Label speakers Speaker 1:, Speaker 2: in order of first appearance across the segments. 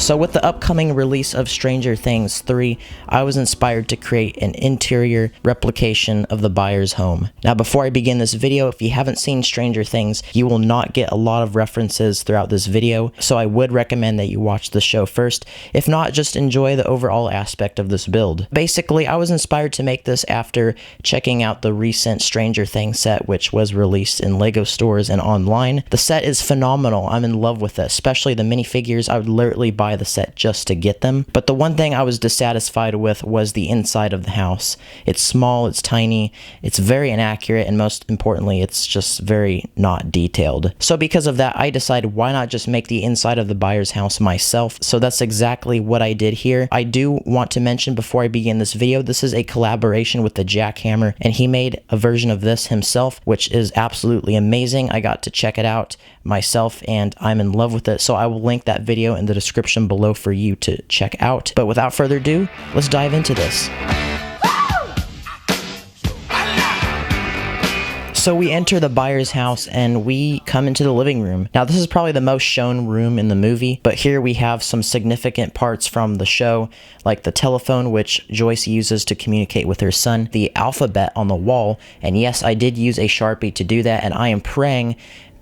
Speaker 1: So with the upcoming release of Stranger Things 3, I was inspired to create an interior replication of the Byers home. Now before I begin this video, if you haven't seen Stranger Things, you will not get a lot of references throughout this video, so I would recommend that you watch the show first. If not, just enjoy the overall aspect of this build. Basically, I was inspired to make this after checking out the recent Stranger Things set, which was released in LEGO stores and online. The set is phenomenal. I'm in love with it, especially the minifigures. I would literally buy the set just to get them. But the one thing I was dissatisfied with was the inside of the house. It's small, it's tiny, it's very inaccurate, and most importantly, it's just very not detailed. So because of that, I decided why not just make the inside of the Byers house myself. So that's exactly what I did here. I do want to mention before I begin this video, this is a collaboration with the Jackhammer, and he made a version of this himself, which is absolutely amazing. I got to check it out myself and I'm in love with it, so I will link that video in the description below for you to check out. But without further ado, let's dive into this. So we enter the Byers house and we come into the living room. Now this is probably the most shown room in the movie, but here we have some significant parts from the show, like the telephone, which Joyce uses to communicate with her son, the alphabet on the wall, and yes, I did use a Sharpie to do that, and I am praying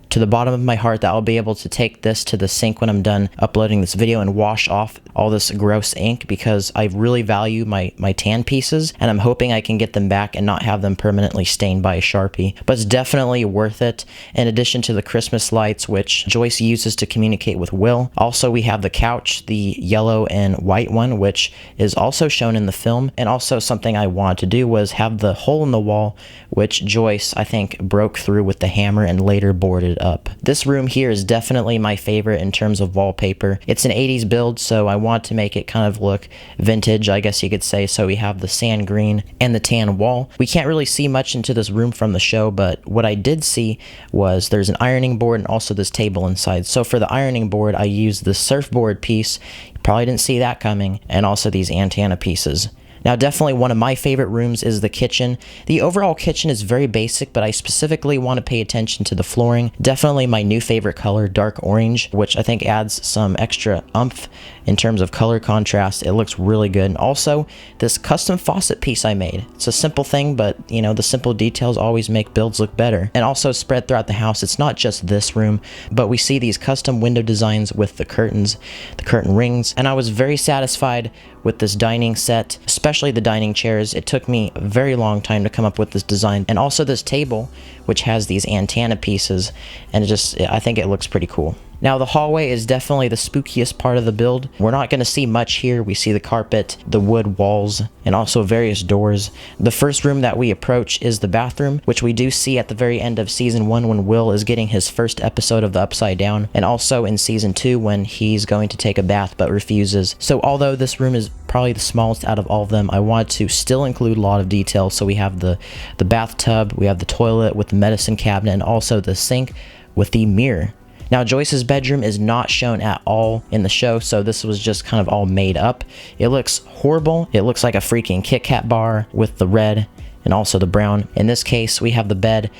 Speaker 1: to the bottom of my heart that I'll be able to take this to the sink when I'm done uploading this video and wash off all this gross ink, because I really value my tan pieces and I'm hoping I can get them back and not have them permanently stained by a Sharpie. But it's definitely worth it. In addition to the Christmas lights, which Joyce uses to communicate with Will. Also, we have the couch, the yellow and white one, which is also shown in the film. And also something I wanted to do was have the hole in the wall, which Joyce, I think, broke through with the hammer and later boarded up. This room here is definitely my favorite in terms of wallpaper. It's an 80s build, so I want to make it kind of look vintage, I guess you could say. So we have the sand green and the tan wall. We can't really see much into this room from the show, but what I did see was there's an ironing board and also this table inside. So for the ironing board, I used the surfboard piece. You probably didn't see that coming, and also these antenna pieces. Now, definitely one of my favorite rooms is the kitchen. The overall kitchen is very basic, but I specifically want to pay attention to the flooring. Definitely my new favorite color, dark orange, which I think adds some extra oomph in terms of color contrast. It looks really good. And also, this custom faucet piece I made. It's a simple thing, but you know, the simple details always make builds look better. And also spread throughout the house, it's not just this room, but we see these custom window designs with the curtains, the curtain rings, and I was very satisfied with this dining set, especially the dining chairs. It took me a very long time to come up with this design, and also this table, which has these antenna pieces, and I think it looks pretty cool. Now the hallway is definitely the spookiest part of the build. We're not going to see much here. We see the carpet, the wood walls, and also various doors. The first room that we approach is the bathroom, which we do see at the very end of season 1 when Will is getting his first episode of the Upside Down, and also in season 2 when he's going to take a bath but refuses. So although this room is probably the smallest out of all of them, I wanted to still include a lot of detail. So we have the bathtub, we have the toilet with the medicine cabinet, and also the sink with the mirror. Now Joyce's bedroom is not shown at all in the show, so this was just kind of all made up. It looks horrible. It looks like a freaking Kit Kat bar with the red and also the brown. In this case, we have the bed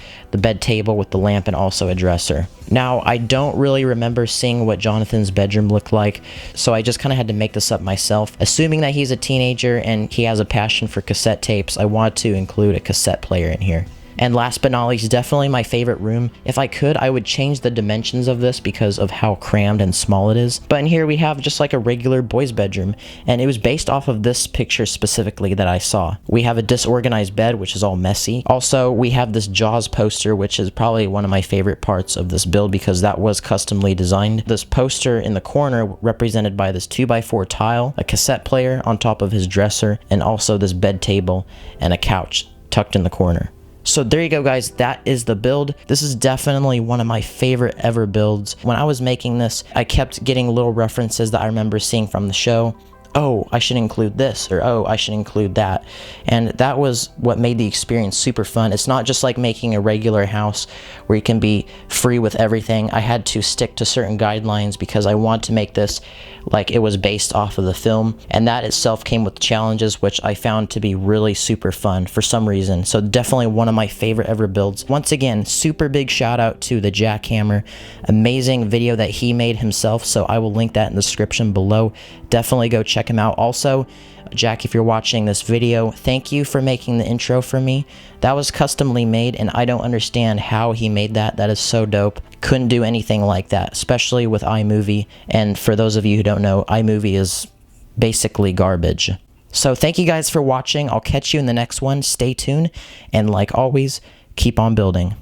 Speaker 1: table with the lamp, and also a dresser. Now, I don't really remember seeing what Jonathan's bedroom looked like, so I just kind of had to make this up myself. Assuming that he's a teenager and he has a passion for cassette tapes, I want to include a cassette player in here. And last but not least, definitely my favorite room. If I could, I would change the dimensions of this because of how crammed and small it is. But in here we have just like a regular boy's bedroom, and it was based off of this picture specifically that I saw. We have a disorganized bed, which is all messy. Also, we have this Jaws poster, which is probably one of my favorite parts of this build because that was customly designed. This poster in the corner represented by this 2x4 tile, a cassette player on top of his dresser, and also this bed table and a couch tucked in the corner. So there you go, guys. That is the build. This is definitely one of my favorite ever builds. When I was making this, I kept getting little references that I remember seeing from the show. oh, I should include this, or oh, I should include that. And that was what made the experience super fun. It's not just like making a regular house where you can be free with everything. I had to stick to certain guidelines because I want to make this like it was based off of the film, and that itself came with challenges, which I found to be really super fun for some reason. So definitely one of my favorite ever builds. Once again, super big shout out to the Jackhammer. Amazing video that he made himself, so I will link that in the description below. Definitely go check him out. Also, Jack, if you're watching this video, thank you for making the intro for me. That was customly made, and I don't understand how he made that. That is so dope. Couldn't do anything like that, especially with iMovie. And for those of you who don't know, iMovie is basically garbage. So thank you guys for watching. I'll catch you in the next one. Stay tuned, and like always, keep on building.